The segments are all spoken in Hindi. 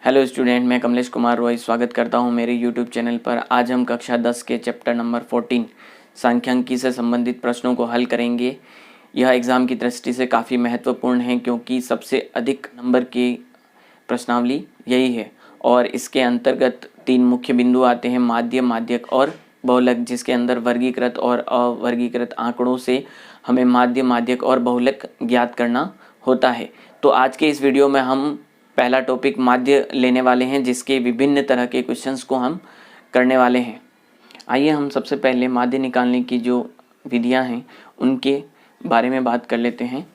हेलो स्टूडेंट, मैं कमलेश कुमार रॉय स्वागत करता हूं मेरे यूट्यूब चैनल पर। आज हम कक्षा 10 के चैप्टर नंबर 14 सांख्यिकी से संबंधित प्रश्नों को हल करेंगे। यह एग्ज़ाम की दृष्टि से काफ़ी महत्वपूर्ण है क्योंकि सबसे अधिक नंबर की प्रश्नावली यही है और इसके अंतर्गत 3 मुख्य बिंदु आते हैं, माध्य, माध्यक और बहुलक, जिसके अंदर वर्गीकृत और अवर्गीकृत आंकड़ों से हमें माध्य, माध्यक और बहुलक ज्ञात करना होता है। तो आज के इस वीडियो में हम पहला टॉपिक माध्य लेने वाले हैं, जिसके विभिन्न तरह के क्वेश्चंस को हम करने वाले हैं। आइए हम सबसे पहले माध्य निकालने की जो विधियां हैं उनके बारे में बात कर लेते हैं।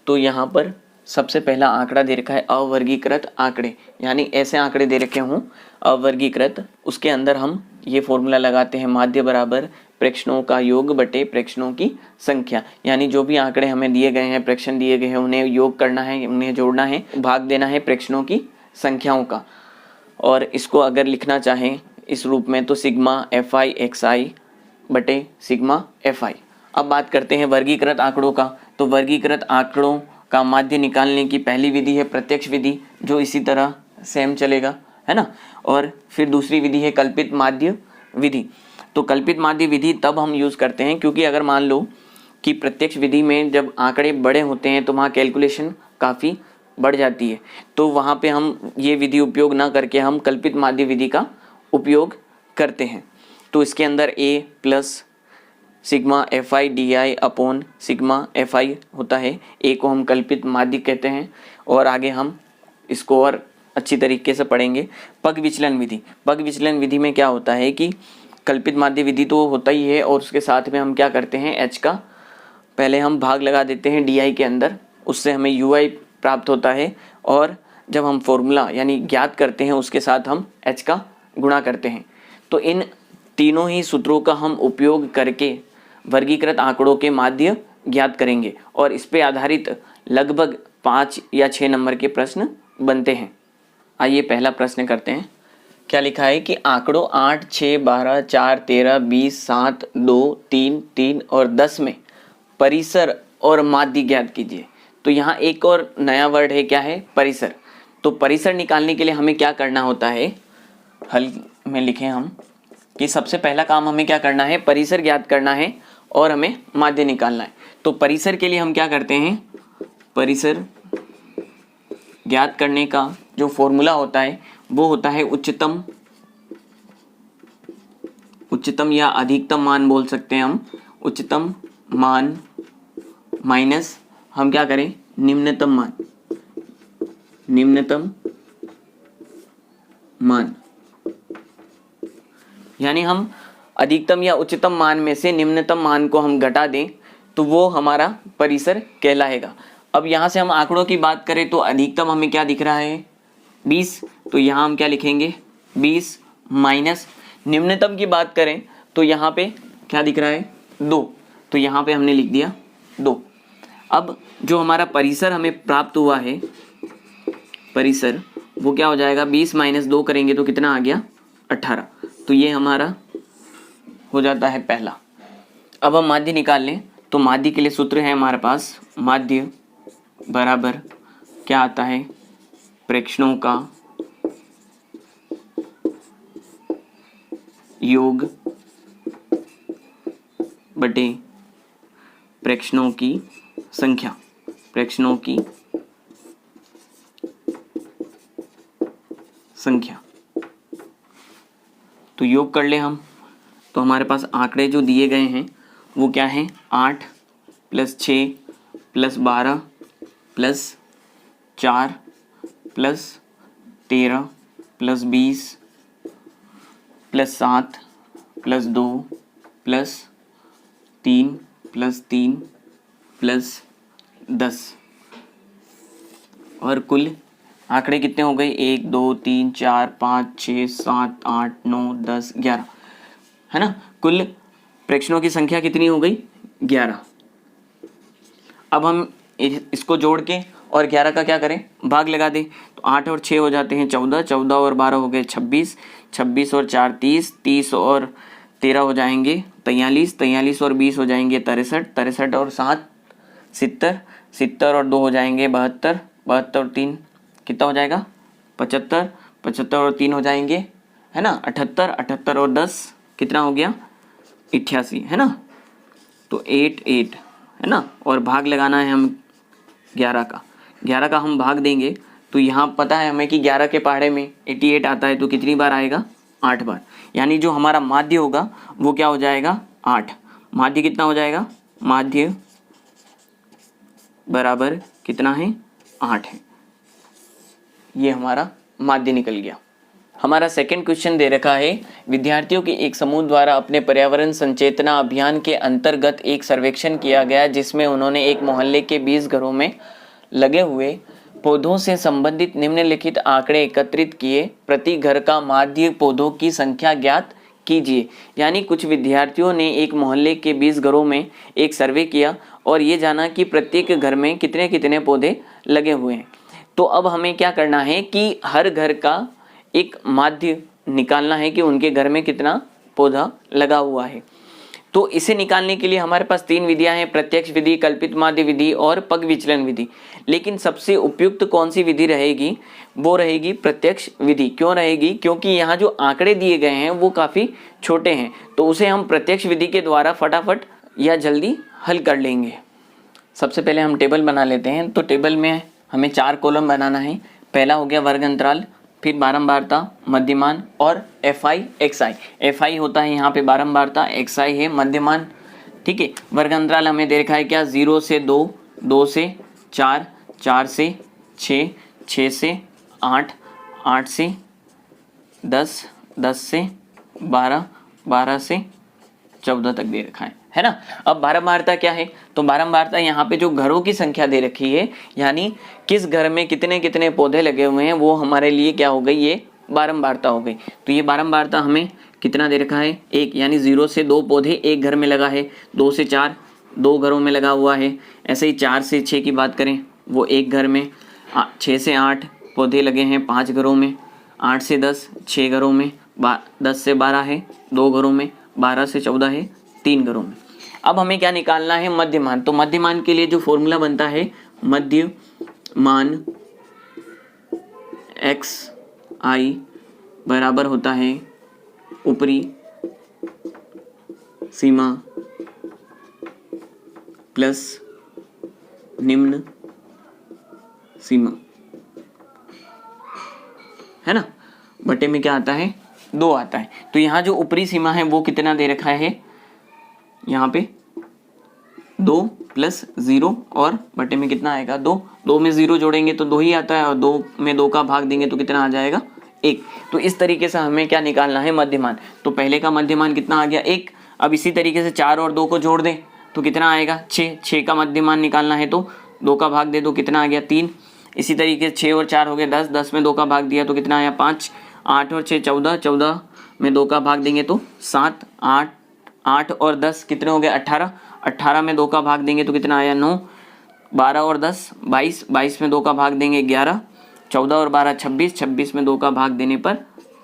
तो यहाँ पर सबसे पहला आंकड़ा दे रखा है अवर्गीकृत आंकड़े, यानी ऐसे आंकड़े दे रखे हों अवर्गीकृत, उसके अंदर हम ये फॉर्मूला लगाते हैं माध्य बराबर प्रेक्षणों का योग बटे प्रेक्षणों की संख्या। यानी जो भी आंकड़े हमें दिए गए हैं, प्रेक्षण दिए गए हैं, उन्हें योग करना है, उन्हें जोड़ना है, भाग देना है प्रेक्षणों की संख्याओं का। और इसको अगर लिखना चाहें इस रूप में तो सिग्मा एफ आई एक्स आई बटे सिग्मा एफ आई। अब बात करते हैं वर्गीकृत आंकड़ों का। तो वर्गीकृत आंकड़ों का माध्य निकालने की पहली विधि है प्रत्यक्ष विधि, जो इसी तरह सेम चलेगा, है ना। और फिर दूसरी विधि है कल्पित माध्य विधि। तो कल्पित माध्य विधि तब हम यूज़ करते हैं क्योंकि अगर मान लो कि प्रत्यक्ष विधि में जब आंकड़े बड़े होते हैं तो वहाँ कैलकुलेशन काफ़ी बढ़ जाती है, तो वहाँ पे हम ये विधि उपयोग ना करके हम कल्पित माध्य विधि का उपयोग करते हैं। तो इसके अंदर a plus sigma F I D I upon sigma F आई होता है। a को हम कल्पित माध्य कहते हैं और आगे हम इसको और अच्छी तरीके से पढ़ेंगे। पग विचलन विधि। पग विचलन विधि में क्या होता है कि कल्पित माध्य विधि तो होता ही है और उसके साथ में हम क्या करते हैं, h का पहले हम भाग लगा देते हैं di के अंदर, उससे हमें ui प्राप्त होता है और जब हम फॉर्मूला यानी ज्ञात करते हैं उसके साथ हम h का गुणा करते हैं। तो इन तीनों ही सूत्रों का हम उपयोग करके वर्गीकृत आंकड़ों के माध्य ज्ञात करेंगे और इस पे आधारित लगभग 5 या 6 नंबर के प्रश्न बनते हैं। आइए पहला प्रश्न करते हैं। क्या लिखा है कि आंकड़ों 8, 6, 12, 4, 13, 20, 7, 2, 3, 3 और 10 में परिसर और माध्य ज्ञात कीजिए। तो यहाँ एक और नया वर्ड है, क्या है, परिसर। तो परिसर निकालने के लिए हमें क्या करना होता है, हल में लिखें हम कि सबसे पहला काम हमें क्या करना है, परिसर ज्ञात करना है और हमें माध्य निकालना है। तो परिसर के लिए हम क्या करते हैं, परिसर ज्ञात करने का जो फॉर्मूला होता है वो होता है उच्चतम या अधिकतम मान बोल सकते हैं हम। उच्चतम मान माइनस हम क्या करें, निम्नतम मान। यानी हम अधिकतम या उच्चतम मान में से निम्नतम मान को हम घटा दें तो वो हमारा परिसर कहलाएगा। अब यहाँ से हम आंकड़ों की बात करें तो अधिकतम हमें क्या दिख रहा है, 20। तो यहाँ हम क्या लिखेंगे, 20 माइनस निम्नतम की बात करें तो यहाँ पे क्या दिख रहा है, 2। तो यहाँ पे हमने लिख दिया 2। अब जो हमारा परिसर हमें प्राप्त हुआ है, परिसर वो क्या हो जाएगा, 20 माइनस 2 करेंगे तो कितना आ गया, 18। तो ये हमारा हो जाता है पहला। अब हम माध्य निकाल लें तो माध्य के लिए सूत्र है हमारे पास, माध्य बराबर क्या आता है, प्रेक्षणों का योग बटे प्रेक्षणों की संख्या। प्रेक्षणों की संख्या तो योग कर ले हम। तो हमारे पास आंकड़े जो दिए गए हैं वो क्या हैं, 8 plus 6 plus 12 plus 4 plus 13 plus 20 plus 7 plus 2 plus 3 plus 3 plus 10। और कुल आंकड़े कितने हो गए, 1 2 3 4 5 6 7 8 9 10 11, है ना। कुल प्रेक्षणों की संख्या कितनी हो गई, 11। अब हम इसको जोड़ के और 11 का क्या करें, भाग लगा दें। तो 8 और 6 हो जाते हैं 14, 14 और 12 हो गए 26, 26 और 4 30, 30 और 13 हो जाएंगे 43, 43 और 20 हो जाएंगे 63, 63 और 7 70, 70 और 2 हो जाएंगे 72, 72 और 3 कितना हो जाएगा 75, 75 और 3 हो जाएंगे, है ना 78, 78 और 10 कितना हो गया 88, है ना। तो 8 8, है ना। और भाग लगाना है हम 11 का, 11 का हम भाग देंगे तो यहाँ पता है हमें कि 11 के पहाड़े में 88 आता है, तो कितनी बार आएगा 8 बार। यानी जो हमारा माध्य होगा वो क्या हो जाएगा 8। माध्य कितना हो जाएगा, माध्य बराबर कितना है 8 है। ये हमारा माध्य निकल गया। हमारा सेकंड क्वेश्चन दे रखा है, विद्यार्थियों के एक समूह द्वारा अपने पर्यावरण संचेतना अभियान के अंतर्गत एक सर्वेक्षण किया गया जिसमें उन्होंने एक मोहल्ले के 20 घरों में लगे हुए पौधों से संबंधित निम्नलिखित आंकड़े एकत्रित किए। प्रति घर का माध्य पौधों की संख्या ज्ञात कीजिए। यानी कुछ विद्यार्थियों ने एक मोहल्ले के 20 घरों में एक सर्वे किया और ये जाना कि प्रत्येक घर में कितने कितने पौधे लगे हुए हैं। तो अब हमें क्या करना है कि हर घर का एक माध्य निकालना है कि उनके घर में कितना पौधा लगा हुआ है। तो इसे निकालने के लिए हमारे पास 3 विधियां हैं, प्रत्यक्ष विधि, कल्पित माध्य विधि और पग विचलन विधि। लेकिन सबसे उपयुक्त कौन सी विधि रहेगी, वो रहेगी प्रत्यक्ष विधि। क्यों रहेगी, क्योंकि यहाँ जो आंकड़े दिए गए हैं वो काफ़ी छोटे हैं, तो उसे हम प्रत्यक्ष विधि के द्वारा फटाफट या जल्दी हल कर लेंगे। सबसे पहले हम टेबल बना लेते हैं। तो टेबल में हमें 4 कॉलम बनाना है। पहला हो गया वर्ग अंतराल, फिर बारंबारता, मध्यमान और FI XI। FI होता है यहाँ पे बारंबारता, XI है मध्यमान, ठीक है। वर्ग अंतराल हमें दे रखा है क्या, 0 से 2, 2 से 4, 4 से 6, 6 से 8, 8 से 10, 10 से 12, 12 से 14 तक दे रखा है ना। अब बारंबारता क्या है, तो बारंबारता यहाँ पे जो घरों की संख्या दे रखी है, यानी किस घर में कितने कितने पौधे लगे हुए हैं, वो हमारे लिए क्या हो गई, ये बारंबारता हो गई। तो ये बारंबारता हमें कितना दे रखा है, 1, यानी 0 से 2 पौधे एक घर में लगा है, 2 से 4 2 घरों में लगा हुआ है। ऐसे ही 4 से 6 की बात करें, वो एक घर में, 6 से 8 पौधे लगे हैं 5 घरों में, 8 से 10 6 घरों में, 10 से 12 है 2 घरों में, 12 से 14 है 3 घरों में। अब हमें क्या निकालना है, मध्यमान। तो मध्यमान के लिए जो फॉर्मूला बनता है, मध्यमान XI बराबर होता है ऊपरी सीमा प्लस निम्न सीमा, है ना। बटे में क्या आता है, 2 आता है। तो यहाँ जो ऊपरी सीमा है वो कितना दे रखा है, यहाँ पे 2 + 0 और बटे में कितना आएगा 2। 2 में 0 जोड़ेंगे तो 2 ही आता है और 2 में 2 का भाग देंगे तो कितना आ जाएगा 1। तो इस तरीके से हमें क्या निकालना है, मध्यमान। तो पहले का मध्यमान कितना आ गया 1। अब इसी तरीके से 4 और 2 को जोड़ दें तो कितना आएगा 6। 6 का मध्यमान निकालना है तो 2 का भाग दे दो, कितना आ गया 3। इसी तरीके से 6 और 4 हो गए 10, 10 में 2 का भाग दिया तो कितना आया 5। 8 और 6 14, 14 में 2 का भाग देंगे तो 7। 8 और 10 कितने हो गए 18, 18 में 2 का भाग देंगे तो कितना आया 9। 12 और 10 22, 22 में 2 का भाग देंगे 11। 14 और 12 26, 26 में 2 का भाग देने पर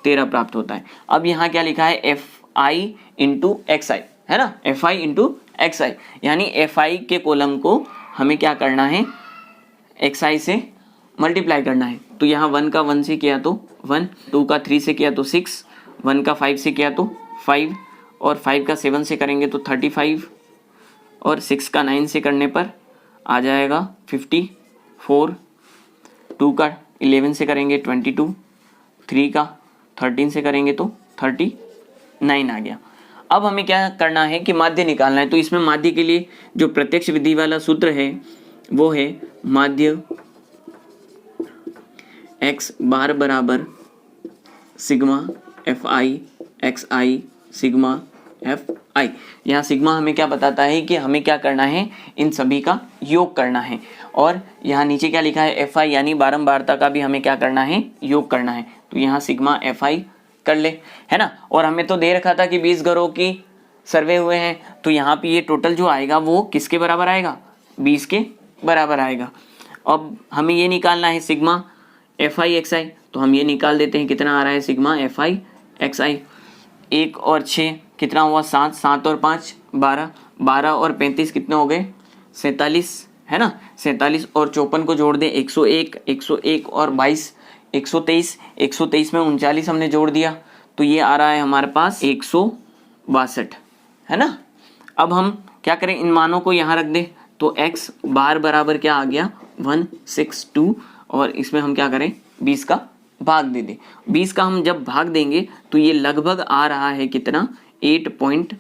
13 प्राप्त होता है। अब यहाँ क्या लिखा है, FI × XI, है ना, FI × XI। यानी FI के कॉलम को हमें क्या करना है, XI से मल्टीप्लाई करना है। तो यहाँ 1 का 1 से किया तो 1, 2 का 3 से किया तो 6, 1 का 5 से किया तो 5 और 5 का 7 से करेंगे तो 35 और 6 का 9 से करने पर आ जाएगा 54। 2 का 11 से करेंगे 22, 3 का 13 से करेंगे तो 39 आ गया। अब हमें क्या करना है कि माध्य निकालना है। तो इसमें माध्य के लिए जो प्रत्यक्ष विधि वाला सूत्र है वो है माध्य x बार बराबर sigma FI XI sigma FI। यहाँ सिग्मा हमें क्या बताता है कि हमें क्या करना है, इन सभी का योग करना है। और यहाँ नीचे क्या लिखा है FI, यानी बारंबारता का भी हमें क्या करना है, योग करना है। तो यहाँ सिग्मा FI कर ले, है ना। और हमें तो दे रखा था कि 20 घरों की सर्वे हुए हैं, तो यहाँ पे ये टोटल जो आएगा वो किसके बराबर आएगा, 20 के बराबर आएगा। अब हमें ये निकालना है सिग्मा FI XI, तो हम ये निकाल देते हैं, कितना आ रहा है सिग्मा FI XI। 1 और 6 कितना हुआ 7, 7 और 5 12, 12 और 35 कितने हो गए 47, है ना। 47 और 54 को जोड़ दें 101, 101 और 22 123 में 39 हमने जोड़ दिया तो ये आ रहा है हमारे पास 162, है ना। अब हम क्या करें, इन मानों को यहाँ रख दें तो x बार बराबर क्या आ गया 162, और इसमें हम क्या करें 20 का भाग दे दें। 20 का हम जब भाग देंगे तो ये लगभग आ रहा है कितना 8.1,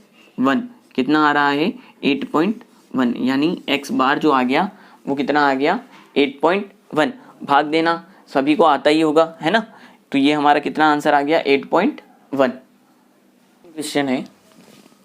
कितना आ रहा है 8.1, यानी x बार जो आ गया वो कितना आ गया 8.1। भाग देना सभी को आता ही होगा, है ना। तो ये हमारा कितना आंसर आ गया 8.1। क्वेश्चन है,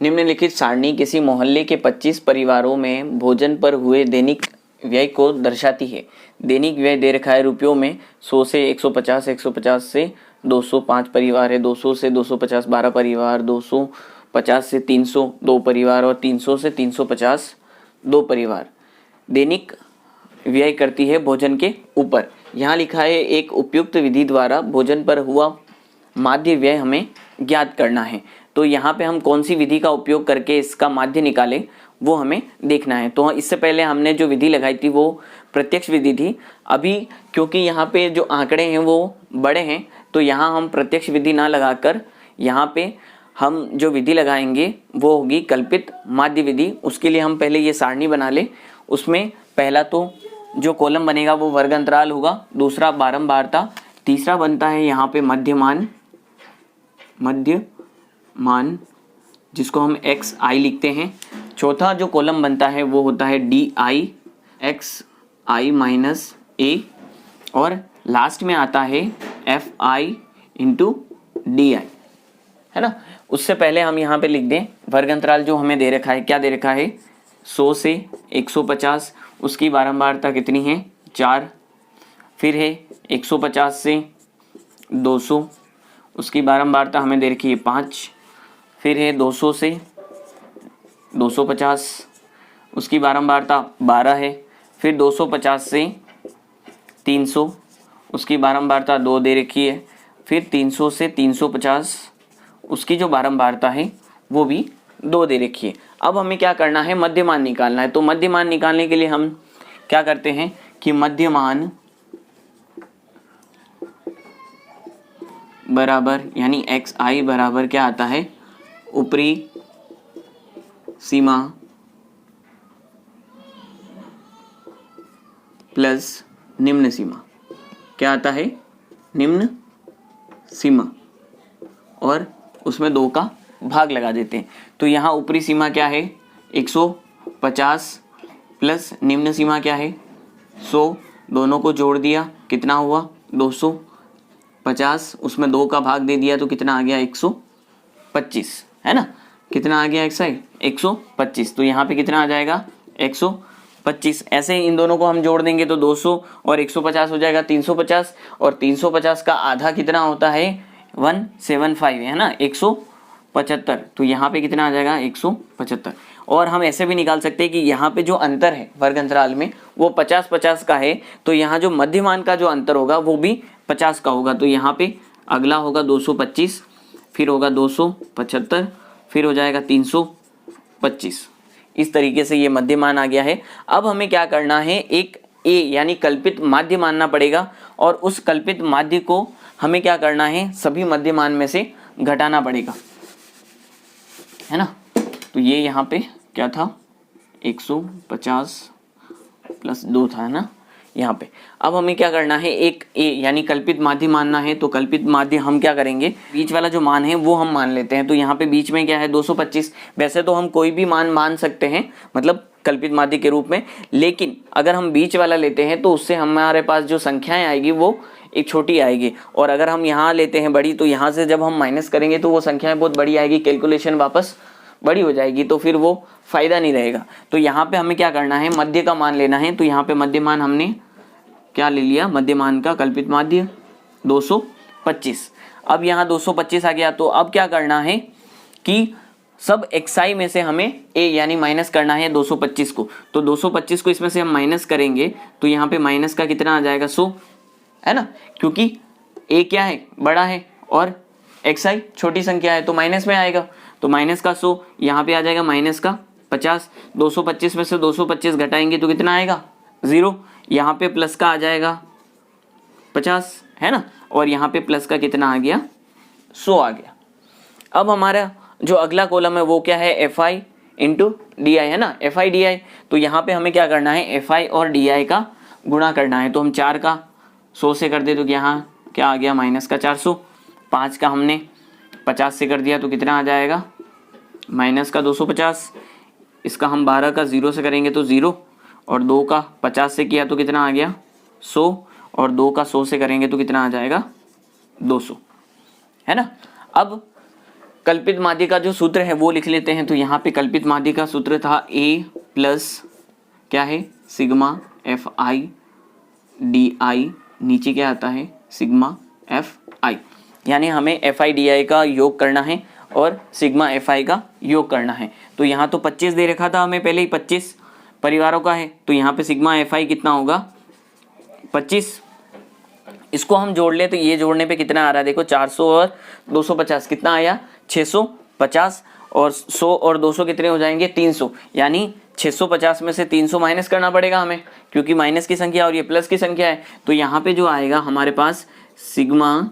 निम्नलिखित सारणी किसी मोहल्ले के 25 परिवारों में भोजन पर हुए दैनिक व्यय को दर्शाती है। दैनिक व्यय दे रखा है रुपयों में, 100 से 150, 150 से 200 5 परिवार है, 200 से 250 12 परिवार, 250 से 300 2 परिवार और 300 से 350 2 परिवार दैनिक व्यय करती है भोजन के ऊपर। यहाँ लिखा है एक उपयुक्त विधि द्वारा भोजन पर हुआ माध्य व्यय हमें ज्ञात करना है। तो यहाँ पे हम कौन सी विधि का उपयोग करके इसका माध्य निकालें वो हमें देखना है। तो इससे पहले हमने जो विधि लगाई थी वो प्रत्यक्ष विधि थी। अभी क्योंकि यहाँ पे जो आंकड़े हैं वो बड़े हैं तो यहाँ हम प्रत्यक्ष विधि ना लगाकर यहाँ पे हम जो विधि लगाएंगे वो होगी कल्पित माध्य विधि। उसके लिए हम पहले ये सारणी बना ले। उसमें पहला तो जो कॉलम बनेगा वो वर्ग अंतराल होगा, दूसरा बारंबारता, तीसरा बनता है यहाँ पे मध्यमान जिसको हम एक्स आई लिखते हैं। चौथा जो कॉलम बनता है वो होता है D I X I minus A, और लास्ट में आता है F I into D I, है ना। उससे पहले हम यहाँ पे लिख दें वर्ग अंतराल जो हमें दे रखा है, क्या दे रखा है 100 से 150, उसकी बारंबारता कितनी है 4, फिर है 150 से 200, उसकी बारंबारता हमें दे रखी है 5, फिर है 200 से 250, उसकी बारंबारता 12 है, फिर 250 से 300, उसकी बारंबारता 2 दे रखी है, फिर 300 से 350, उसकी जो बारंबारता है वो भी 2 दे रखी है। अब हमें क्या करना है, मध्यमान निकालना है। तो मध्यमान निकालने के लिए हम क्या करते हैं कि मध्यमान बराबर यानी एक्स आई बराबर क्या आता है ऊपरी सीमा प्लस निम्न सीमा, क्या आता है निम्न सीमा, और उसमें 2 का भाग लगा देते हैं। तो यहाँ ऊपरी सीमा क्या है 150 प्लस निम्न सीमा क्या है 100, दोनों को जोड़ दिया कितना हुआ 250, उसमें 2 का भाग दे दिया तो कितना आ गया 125, है ना। कितना आ गया 125, तो यहाँ पे कितना आ जाएगा 125। ऐसे ही इन दोनों को हम जोड़ देंगे तो 200 और 150 हो जाएगा 350, और 350 का आधा कितना होता है 175, है ना 175। तो यहाँ पे कितना आ जाएगा 175। और हम ऐसे भी निकाल सकते हैं कि यहाँ पे जो अंतर है वर्ग अंतराल में वो 50-50 का है, तो यहाँ जो मध्यमान का जो अंतर होगा वो भी 50 का होगा। तो यहाँ पे अगला होगा 225, फिर होगा 275, फिर हो जाएगा 325। इस तरीके से ये मध्यमान आ गया है। अब हमें क्या करना है, एक ए यानी कल्पित माध्य मानना पड़ेगा, और उस कल्पित माध्य को हमें क्या करना है सभी मध्यमान में से घटाना पड़ेगा, है ना। तो ये यहाँ पे क्या था 150 प्लस 2 था, है ना यहाँ पे। अब हमें क्या करना है, एक ए यानी कल्पित माध्य मानना है। तो कल्पित माध्य हम क्या करेंगे, बीच वाला जो मान है वो हम मान लेते हैं। तो यहाँ पे बीच में क्या है 225। वैसे तो हम कोई भी मान सकते हैं मतलब कल्पित माध्य के रूप में, लेकिन अगर हम बीच वाला लेते हैं तो उससे हमारे पास जो संख्याएं आएगी वो एक छोटी आएगी, और अगर हम यहाँ लेते हैं बड़ी तो यहाँ से जब हम माइनस करेंगे तो वो संख्याएं बहुत बड़ी आएगी, कैलकुलेशन वापस बड़ी हो जाएगी, तो फिर वो फायदा नहीं रहेगा। तो यहाँ पे हमें क्या करना है, मध्य का मान लेना है। तो यहाँ पे मध्यमान हमने क्या ले लिया, मध्यमान का कल्पित माध्य 225। अब यहाँ 225 आ गया, तो अब क्या करना है कि सब xi में से हमें a यानी माइनस करना है 225 को। तो 225 को इसमें से हम माइनस करेंगे तो यहाँ पे माइनस का कितना आ जाएगा 100, है ना, क्योंकि a क्या है बड़ा है और xi छोटी संख्या है तो माइनस में आएगा। तो माइनस का 100, यहाँ पे आ जाएगा माइनस का 50। 225 में से 225 घटाएंगे तो कितना आएगा 0। यहाँ पे प्लस का आ जाएगा 50 है ना, और यहाँ पे प्लस का कितना आ गया 100 आ गया। अब हमारा जो अगला कॉलम है वो क्या है, F I into D I है ना, एफ आई डी आई। तो यहाँ पे हमें क्या करना है, एफ आई और डी आई का गुणा करना है। तो हम 4 का 100 से कर दे तो यहाँ क्या आ गया माइनस का 400, 5 का हमने 50 से कर दिया तो कितना आ जाएगा माइनस का 250, इसका हम 12 का 0 से करेंगे तो 0, और 2 का 50 से किया तो कितना आ गया 100, और 2 का 100 से करेंगे तो कितना आ जाएगा 200 है ना। अब कल्पित माध्य का जो सूत्र है वो लिख लेते हैं। तो यहाँ पे कल्पित माध्य का सूत्र था A प्लस क्या है सिग्मा एफ आई डी आई, नीचे क्या आता है सिग्मा एफ आई, यानी हमें एफ आई डी आई का योग करना है और सिग्मा एफ आई का योग करना है। तो यहाँ तो 25 दे रखा था हमें पहले ही, 25 परिवारों का है, तो यहाँ पे सिग्मा एफ आई कितना होगा 25। इसको हम जोड़ ले तो ये जोड़ने पे कितना आ रहा है देखो, 400 और 250 कितना आया 650, और 100 और 200 कितने हो जाएंगे 300, यानी 650 में से 300 माइनस करना पड़ेगा हमें, क्योंकि माइनस की संख्या और ये प्लस की संख्या है। तो यहाँ पे जो आएगा हमारे पास sigma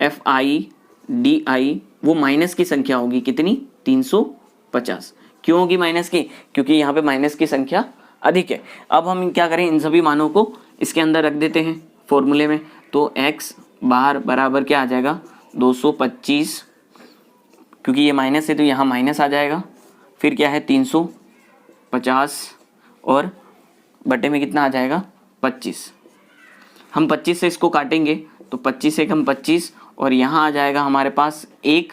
F I D I वो माइनस की संख्या होगी कितनी 350। क्यों होगी माइनस की, क्योंकि यहाँ पे माइनस की संख्या अधिक है। अब हम क्या करें, इन सभी मानों को इसके अंदर रख देते हैं फॉर्मूले में। तो x बार बराबर क्या आ जाएगा 225, क्योंकि ये माइनस है तो यहाँ माइनस आ जाएगा, फिर क्या है 350 और बटे में कितना आ जाएगा 25। हम 25 से इसको काटेंगे तो 25 से कम 25, और यहाँ आ जाएगा हमारे पास 1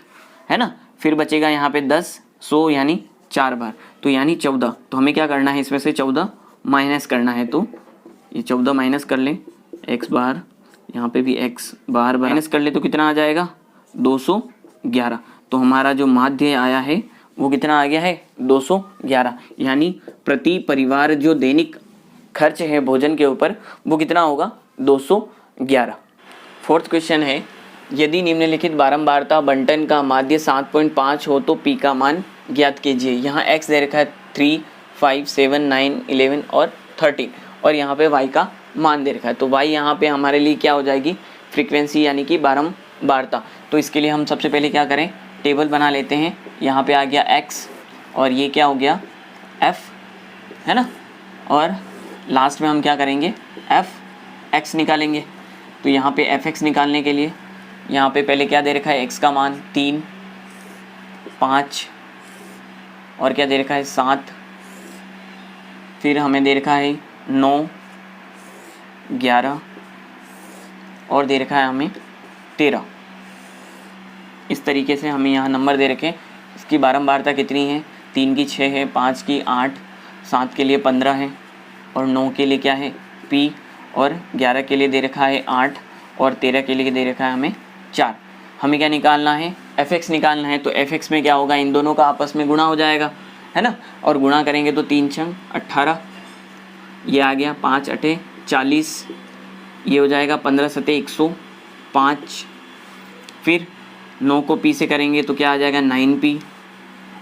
है ना, फिर बचेगा यहाँ पे 10 100 यानी 4 बार, तो यानी 14। तो हमें क्या करना है, इसमें से 14 माइनस करना है। तो ये 14 माइनस कर लें, x बार यहाँ पे भी x बार माइनस कर ले तो कितना आ जाएगा 211। तो हमारा जो माध्य आया है वो कितना आ गया है 211, यानी प्रति परिवार जो दैनिक खर्च है भोजन के ऊपर वो कितना होगा 211। फोर्थ क्वेश्चन है, यदि निम्नलिखित बारंबारता बंटन का माध्य 7.5 हो तो p का मान ज्ञात कीजिए। यहाँ x दे रखा है 3, 5, 7, 9, 11 और 13, और यहाँ पे y का मान दे रखा है। तो y यहाँ पे हमारे लिए क्या हो जाएगी फ्रीक्वेंसी, यानी कि बारंबारता। तो इसके लिए हम सबसे पहले क्या करें, टेबल बना लेते हैं। यहाँ पे आ गया x और ये क्या हो गया f है ना, और लास्ट में हम क्या करेंगे f(x) निकालेंगे। तो यहाँ पे f(x) निकालने के लिए यहाँ पे पहले क्या दे रखा है, x का मान 3, 5 और क्या दे रखा है 7, फिर हमें दे रखा है 9, 11 और दे रखा है हमें 13। इस तरीके से हमें यहाँ नंबर दे रखे। इसकी बारंबारता कितनी है, 3 की 6 है, 5 की 8, 7 के लिए 15 है, और 9 के लिए क्या है p, और 11 के लिए दे रखा है 8, और 13 के लिए दे रखा है हमें 4। हमें क्या निकालना है f(x) निकालना है। तो f(x) में क्या होगा, इन दोनों का आपस में गुणा हो जाएगा है ना, और गुणा करेंगे तो 3 छंग 18, ये आ गया 5 अठे 40, ये हो जाएगा 15 सते 105, फिर 9 को p से करेंगे तो क्या आ जाएगा 9p,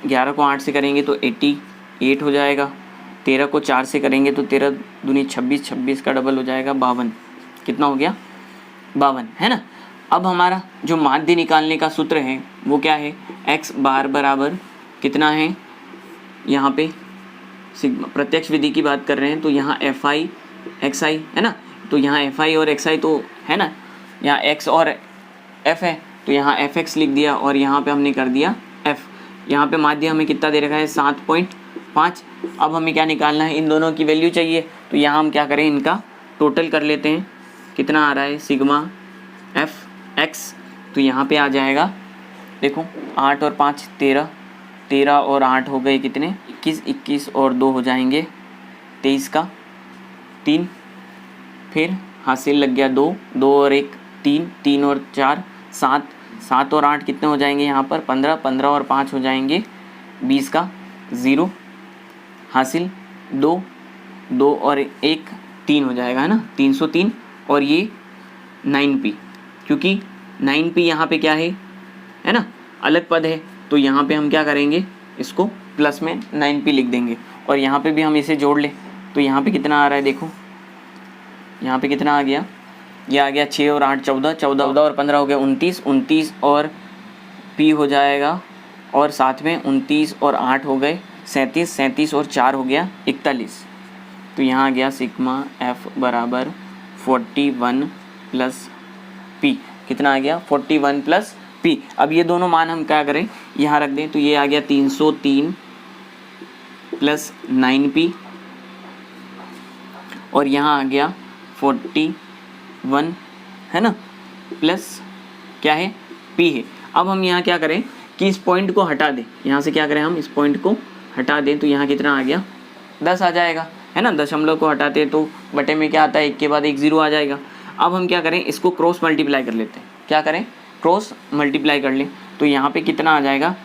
11 को 8 से करेंगे तो 88 हो जाएगा, 13 को 4 से करेंगे तो 13 दूनी 26, 26 का डबल हो जाएगा 52। कितना हो गया 52 है ना। अब हमारा जो माध्य निकालने का सूत्र है वो क्या है, x बार बराबर कितना है, यहाँ पे सिग्मा प्रत्यक्ष विधि की बात कर रहे हैं तो यहाँ एफ आई एक्स आई है ना, तो यहाँ एफ आई और एक्स आई तो है ना, यहाँ x और f है तो यहाँ f(x) लिख दिया, और यहाँ पे हमने कर दिया f। यहाँ पे माध्य हमें कितना दे रखा है 7.5। अब हमें क्या निकालना है, इन दोनों की वैल्यू चाहिए। तो यहाँ हम क्या करें, इनका टोटल कर लेते हैं। कितना आ रहा है सिग्मा f(x), तो यहाँ पे आ जाएगा देखो 8 और 5 13, 13 और 8 हो गए कितने 21, 21 और 2 हो जाएंगे 23 का 3, फिर हासिल लग गया 2, 2 और 1 3, 3 और 4 7, 7 और 8 कितने हो जाएंगे यहाँ पर 15, 15 और 5 हो जाएंगे 20 का 0, हासिल 2, 2 और 1 3 हो जाएगा है ना 303, और ये 9p, क्योंकि 9p यहाँ पे क्या है ना अलग पद है, तो यहाँ पे हम क्या करेंगे, इसको प्लस में 9p लिख देंगे, और यहाँ पे भी हम इसे जोड़ लें तो यहाँ पे कितना आ रहा है देखो, यहाँ पे कितना आ गया ये आ गया 6 और 8 14, 14 और 15 हो गया 29, 29 और p हो जाएगा, और साथ में 29 और 8 हो गए 37, 37 और 4 हो गया 41। तो यहाँ आ गया सिग्मा f बराबर 41 प्लस p। कितना आ गया 41 प्लस p। अब ये दोनों मान हम क्या करें, यहाँ रख दें, तो ये आ गया 303 प्लस 9p, और यहाँ आ गया 41 है ना, प्लस क्या है p है। अब हम यहाँ क्या करें कि इस पॉइंट को हटा दें, यहाँ से क्या करें हम इस पॉइंट को हटा दें, तो यहाँ कितना आ गया 10 आ जाएगा, है ना। दशमलव को हटाते हैं तो बटे में क्या आता है, एक के बाद एक 0 आ जाएगा। अब हम क्या करें, इसको क्रॉस मल्टीप्लाई कर लेते हैं। क्या करें, क्रॉस मल्टीप्लाई कर लें, तो यहाँ पे कितना आ जाएगा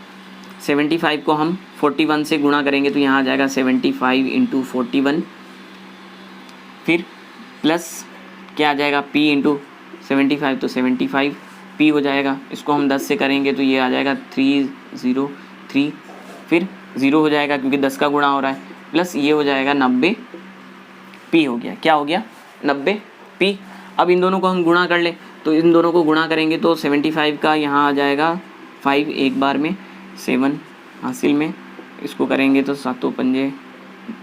75 को हम 41 से गुणा करेंगे, तो यहाँ आ जाएगा 75 इंटू 41, फिर प्लस क्या आ जाएगा p इंटू 75, तो 75 p हो जाएगा। इसको हम 10 से करेंगे तो ये आ जाएगा 303, फिर 0 हो जाएगा क्योंकि 10 का गुणा हो रहा है, प्लस ये हो जाएगा 90 p हो गया। क्या हो गया 90 p। अब इन दोनों को हम गुणा कर ले, तो इन दोनों को गुणा करेंगे तो 75 का यहाँ आ जाएगा 5 एक बार में, 7 हासिल में, इसको करेंगे तो 7 पंजे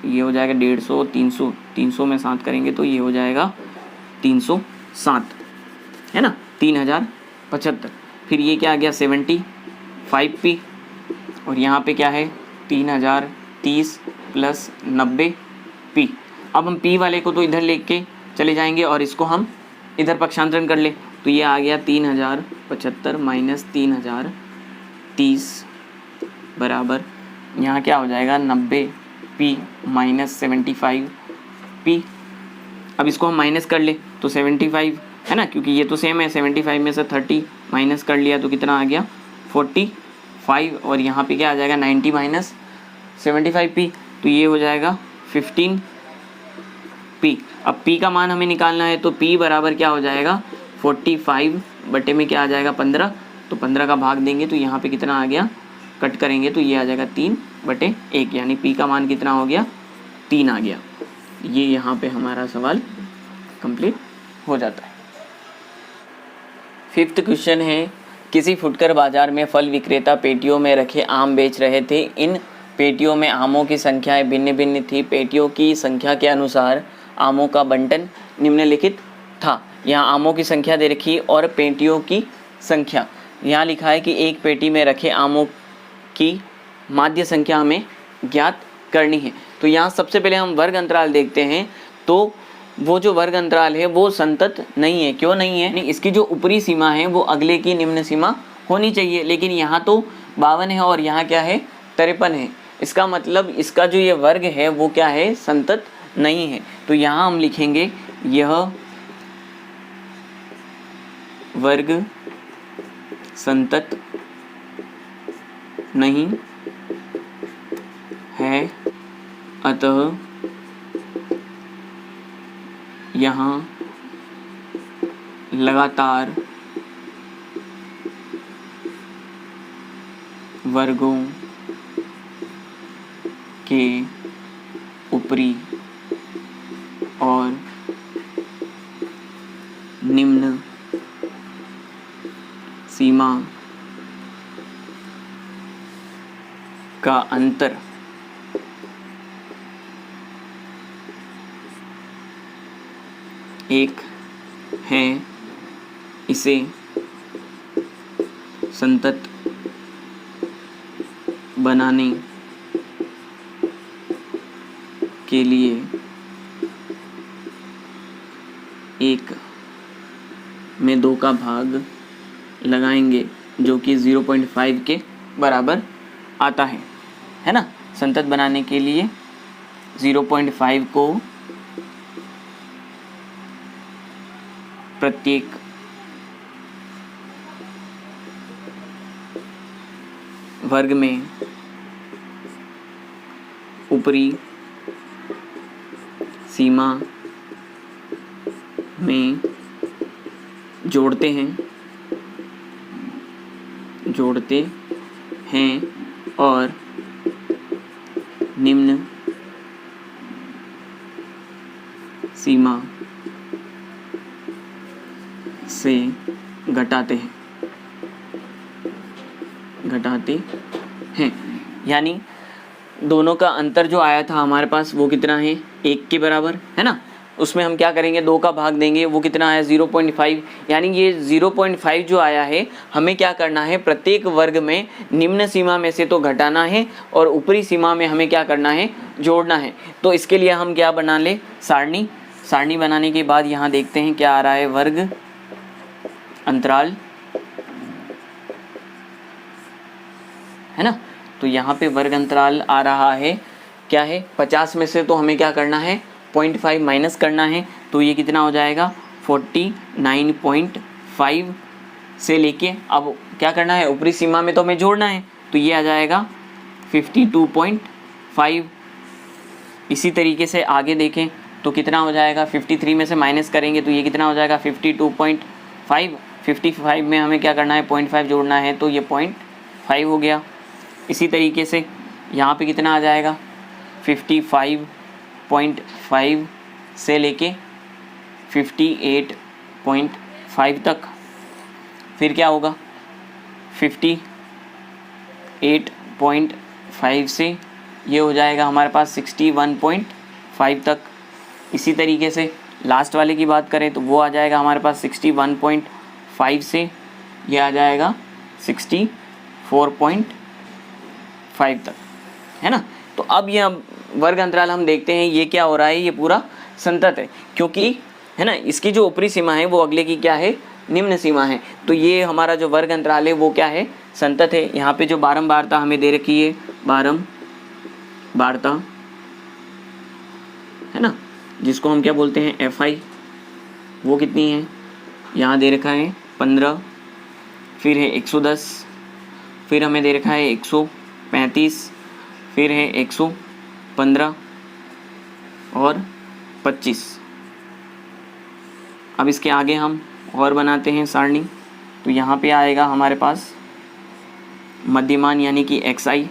ये हो जाएगा 150, 300, 300 में 7 करेंगे तो ये हो जाएगा 307, है ना, 3075। फिर ये क्या आ गया 75p, और यहाँ पे क्या है 3030 प्लस 90p। अब हम p वाले को तो इधर लेके चले जाएंगे और इसको हम इधर पक्षांतरण कर ले, तो ये आ गया 3075 माइनस 3030 बराबर यहाँ क्या हो जाएगा 90p माइनस 75p। अब इसको हम माइनस कर ले तो 75 है ना, क्योंकि ये तो सेम है, 75 में से 30 माइनस कर लिया तो कितना आ गया 45, और यहाँ पे क्या आ जाएगा 90 माइनस 75p, तो ये हो जाएगा 15p। अब p का मान हमें निकालना है, तो p बराबर क्या हो जाएगा 45 बटे में क्या आ जाएगा 15, तो 15 का भाग देंगे तो यहाँ पे कितना आ गया, कट करेंगे तो ये आ जाएगा 3/1, यानी p का मान कितना हो गया 3 आ गया। ये यहाँ पे हमारा सवाल कंप्लीट हो जाता है। 5th क्वेश्चन है, किसी फुटकर बाजार में फल विक्रेता पेटियों में रखे आम बेच रहे थे। इन पेटियों में आमों की संख्याएं भिन्न भिन्न थी। पेटियों की संख्या के अनुसार आमों का बंटन निम्नलिखित था। यहाँ आमों की संख्या दे रखी और पेटियों की संख्या यहाँ लिखा है कि एक पेटी में रखे आमों की माध्य संख्या हमें ज्ञात करनी है। तो यहाँ सबसे पहले हम वर्ग अंतराल देखते हैं, तो वो जो वर्ग अंतराल है वो संतत नहीं है। क्यों नहीं है, इसकी जो ऊपरी सीमा है वो अगले की निम्न सीमा होनी चाहिए, लेकिन यहाँ तो 52 है और यहाँ क्या है 53 है। इसका मतलब इसका जो ये वर्ग है वो क्या है, संतत नहीं है। तो यहाँ हम लिखेंगे यह वर्ग संतत नहीं है, अतः यहाँ लगातार वर्गों के ऊपरी और निम्न सीमा का अंतर एक है, इसे संतत बनाने के लिए एक में 2 का भाग लगाएंगे जो कि 0.5 के बराबर आता है ना। संतत बनाने के लिए 0.5 को प्रत्येक वर्ग में ऊपरी सीमा में जोड़ते हैं और निम्न सीमा से घटाते हैं। यानी दोनों का अंतर जो आया था हमारे पास वो कितना है, 1 के बराबर है ना। उसमें हम क्या करेंगे, 2 का भाग देंगे, वो कितना है 0.5। यानी ये 0.5 जो आया है हमें क्या करना है, प्रत्येक वर्ग में निम्न सीमा में से तो घटाना है और ऊपरी सीमा में हमें क्या करना है, जोड़ना है। तो इसके लिए हम क्या बना ले, सारणी बनाने के बाद यहाँ देखते हैं क्या आ रहा है, वर्ग अंतराल है ना। तो यहाँ पे वर्ग अंतराल आ रहा है क्या है, 50 में से तो हमें क्या करना है, 0.5 माइनस करना है। तो ये कितना हो जाएगा, 49.5 से लेके अब क्या करना है, ऊपरी सीमा में तो हमें जोड़ना है, तो ये आ जाएगा 52.5। इसी तरीके से आगे देखें तो कितना हो जाएगा, 53 में से माइनस करेंगे तो ये कितना हो जाएगा 52.5। 55 में हमें क्या करना है, 0.5 जोड़ना है, तो ये 0.5 हो गया। इसी तरीके से यहाँ पे कितना आ जाएगा, 55.5 से लेके 58.5 तक। फिर क्या होगा, 58.5 से ये हो जाएगा हमारे पास 61.5 तक। इसी तरीके से लास्ट वाले की बात करें तो वो आ जाएगा हमारे पास 61.5 से ये आ जाएगा 64.5 तक, है ना। तो अब ये वर्ग अंतराल हम देखते हैं ये क्या हो रहा है, ये पूरा संतत है, क्योंकि है ना इसकी जो ऊपरी सीमा है वो अगले की क्या है, निम्न सीमा है। तो ये हमारा जो वर्ग अंतराल है वो क्या है, संतत है। यहाँ पे जो बारंबारता हमें दे रखी है, बारंबारता है ना, जिसको हम क्या बोलते हैं, FI, वो कितनी है, यहाँ दे रखा है 15, फिर है 110, फिर हमें दे रखा है 135, फिर है 115 और 25। अब इसके आगे हम और बनाते हैं सारणी। तो यहाँ पे आएगा हमारे पास मध्यमान यानी कि XI।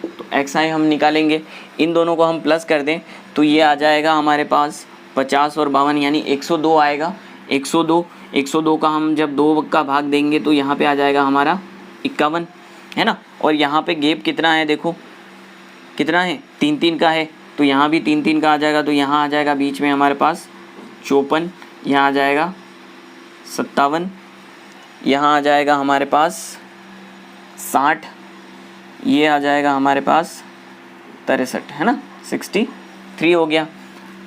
तो XI हम निकालेंगे, इन दोनों को हम प्लस कर दें तो ये आ जाएगा हमारे पास 50 और 52 यानी 102 आएगा। 102 का हम जब 2 का भाग देंगे तो यहाँ पे आ जाएगा हमारा 51, है ना। और यहाँ पे गैप कितना है, देखो कितना है, 3 का है, तो यहाँ भी 3 का आ जाएगा। तो यहाँ आ जाएगा बीच में हमारे पास 54, यहाँ आ जाएगा 57, यहाँ आ जाएगा हमारे पास 60, ये आ जाएगा हमारे पास 63, है ना, 63 हो गया।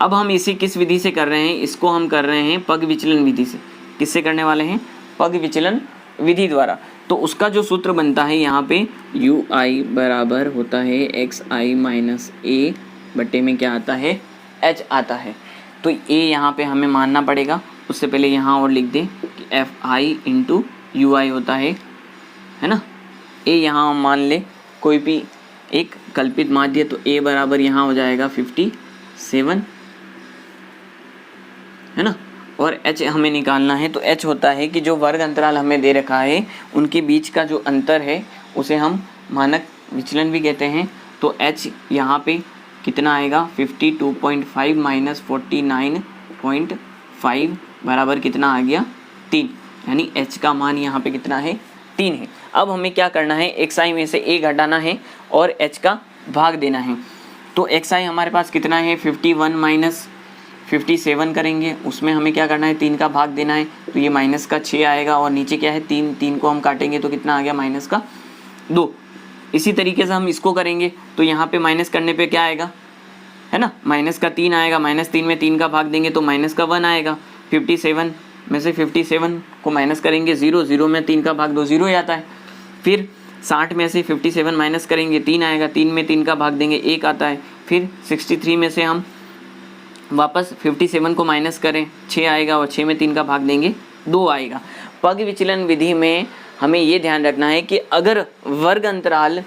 अब हम इसे किस विधि से कर रहे हैं, इसको हम कर रहे हैं पग विचलन विधि से। किससे करने वाले हैं, पग विचलन विधि द्वारा। तो उसका जो सूत्र बनता है यहाँ पे UI बराबर होता है XI माइनस A बटे में क्या आता है, H आता है। तो A यहाँ पे हमें मानना पड़ेगा, उससे पहले यहाँ और लिख दें कि FI इंटू UI होता है ना। A यहाँ हम मान ले कोई भी एक कल्पित माध्य, तो A बराबर यहाँ हो जाएगा 57, है ना। और H हमें निकालना है, तो H होता है कि जो वर्ग अंतराल हमें दे रखा है उनके बीच का जो अंतर है उसे हम मानक विचलन भी कहते हैं। तो H यहाँ पे कितना आएगा, 52.5 माइनस 49.5 बराबर कितना आ गया, 3। यानी H का मान यहाँ पे कितना है, 3 है। अब हमें क्या करना है, XI में से A घटाना है और H का भाग देना है। तो XI हमारे पास कितना है, 51 माइनस 57 करेंगे, उसमें हमें क्या करना है, 3 का भाग देना है। तो ये माइनस का 6 आएगा और नीचे क्या है, 3 को हम काटेंगे तो कितना आ गया, माइनस का 2। इसी तरीके से हम इसको करेंगे तो यहाँ पे माइनस करने पे क्या आएगा, है ना, माइनस का 3 आएगा। -3 में 3 का भाग देंगे तो माइनस का 1 आएगा। 57 में से 57 को माइनस करेंगे, 0 में 3 का भाग दो 0 ही आता है। फिर 60 में से 57 माइनस करेंगे, 3 आएगा। 3 में 3 का भाग देंगे, 1 आता है। फिर 63 में से हम वापस 57 को माइनस करें, 6 आएगा और 6 में 3 का भाग देंगे, 2 आएगा। पग विचलन विधि में हमें ये ध्यान रखना है कि अगर वर्ग अंतराल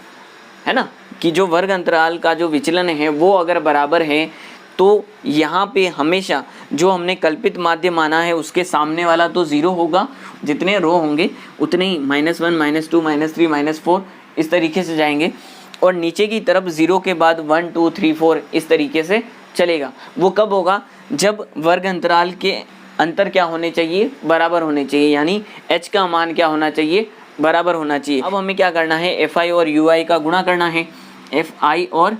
है ना, कि जो वर्ग अंतराल का जो विचलन है वो अगर बराबर है तो यहाँ पे हमेशा जो हमने कल्पित माध्य माना है उसके सामने वाला तो 0 होगा, जितने रो होंगे उतने ही -1 -2 -3 -4 इस तरीके से जाएंगे, और नीचे की तरफ 0 के बाद 1 2 3 4 इस तरीके से चलेगा। वो कब होगा, जब वर्ग अंतराल के अंतर क्या होने चाहिए, बराबर होने चाहिए, यानी h का मान क्या होना चाहिए, बराबर होना चाहिए। अब हमें क्या करना है, fi और ui का गुणा करना है, fi और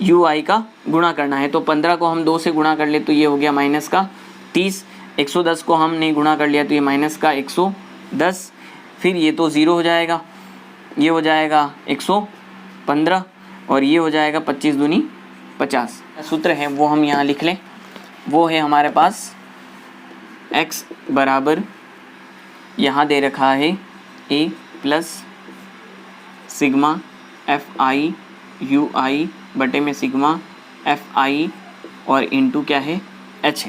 ui का गुणा करना है। तो 15 को हम 2 से गुणा कर ले तो ये हो गया माइनस का 30, 110 को हमने गुणा कर लिया तो ये माइनस का 110, फिर ये तो 0 हो जाएगा, ये हो जाएगा 115 और ये हो जाएगा 25 दूनी 50। सूत्र है वो हम यहाँ लिख लें, वो है हमारे पास x बराबर यहाँ दे रखा है a plus sigma fi ui बटे में सिग्मा fi और इंटू क्या है h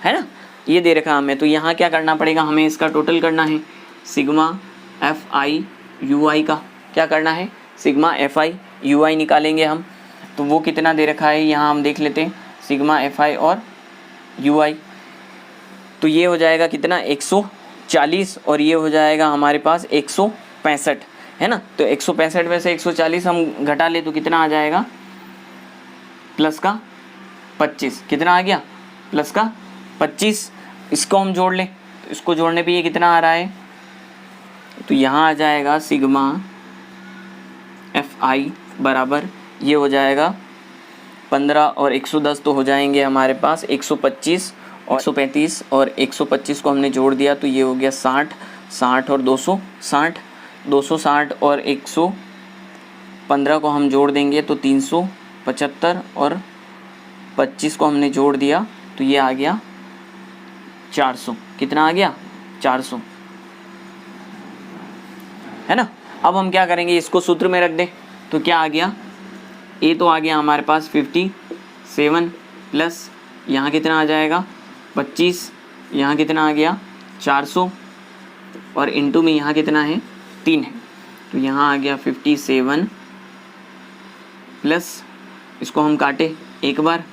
है ना, ये दे रखा हमें। तो यहाँ क्या करना पड़ेगा, हमें इसका टोटल करना है, सिग्मा fi ui का क्या करना है, सिग्मा fi ui निकालेंगे हम। तो वो कितना दे रखा है यहाँ हम देख लेते हैं, सिग्मा fi और ui। तो ये हो जाएगा कितना 140 और ये हो जाएगा हमारे पास 165 है ना। तो 165 में से 140 हम घटा ले तो कितना आ जाएगा, प्लस का 25, कितना आ गया, प्लस का 25। इसको हम जोड़ लें, तो इसको जोड़ने पे ये कितना आ रहा है, तो यहाँ आ जाएगा सिग्मा fi बराबर ये हो जाएगा 15 और 110 तो हो जाएंगे हमारे पास 125 और 135 और 125 को हमने जोड़ दिया तो ये हो गया 60 और 260 और 115 को हम जोड़ देंगे तो 375 और 25 को हमने जोड़ दिया तो ये आ गया 400, कितना आ गया 400 है ना। अब हम क्या करेंगे, इसको सूत्र में रख दें तो क्या आ गया, ए तो आ गया हमारे पास 57 प्लस यहाँ कितना आ जाएगा 25, यहाँ कितना आ गया 400 और इंटू में यहाँ कितना है 3 है, तो यहाँ आ गया 57 प्लस इसको हम काटे एक बार,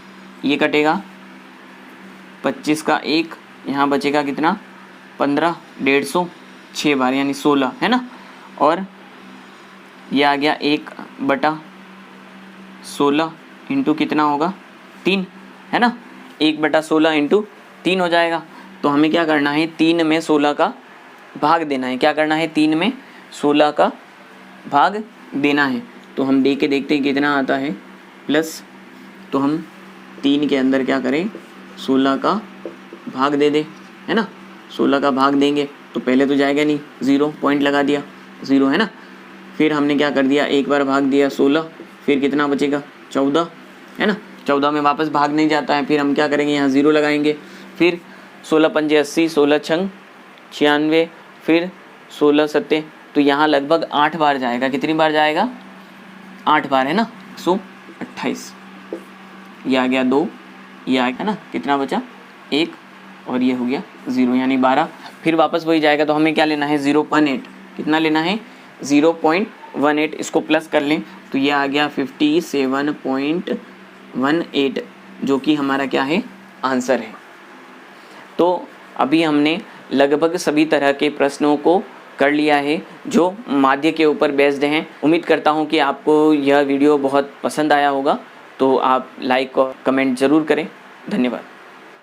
ये कटेगा 25 का 1, यहाँ बचेगा कितना 15, 150 6 बार यानी 16 है ना। और ये आ गया 1/16 इंटू कितना होगा 3 है ना, 1/16 इंटू 3 हो जाएगा। तो हमें क्या करना है, 3 में 16 का भाग देना है, क्या करना है 3 में 16 का भाग देना है। तो हम दे के देखते हैं कितना आता है, प्लस तो हम 3 के अंदर क्या करें 16 का भाग दे दे है ना, 16 का भाग देंगे तो पहले तो जाएगा नहीं, 0 पॉइंट लगा दिया 0 है ना। फिर हमने क्या कर दिया, एक बार भाग दिया 16, फिर कितना बचेगा 14 है ना, 14 में वापस भाग नहीं जाता है, फिर हम क्या करेंगे यहाँ 0 लगाएंगे, फिर 16 पंजे 80, 16 छंग 96, फिर 16 सत्ते, तो यहाँ लगभग 8 बार जाएगा, कितनी बार जाएगा 8 बार है ना, 128, ये आ गया 2, ये आ गया ना, कितना बचा 1 और ये हो गया 0 यानी 12, फिर वापस वही जाएगा। तो हमें क्या लेना है 0.18, कितना लेना है 0.18, इसको प्लस कर लें तो ये आ गया 57.18 जो कि हमारा क्या है आंसर है। तो अभी हमने लगभग सभी तरह के प्रश्नों को कर लिया है जो माध्य के ऊपर बेस्ड हैं। उम्मीद करता हूँ कि आपको यह वीडियो बहुत पसंद आया होगा, तो आप लाइक और कमेंट ज़रूर करें। धन्यवाद।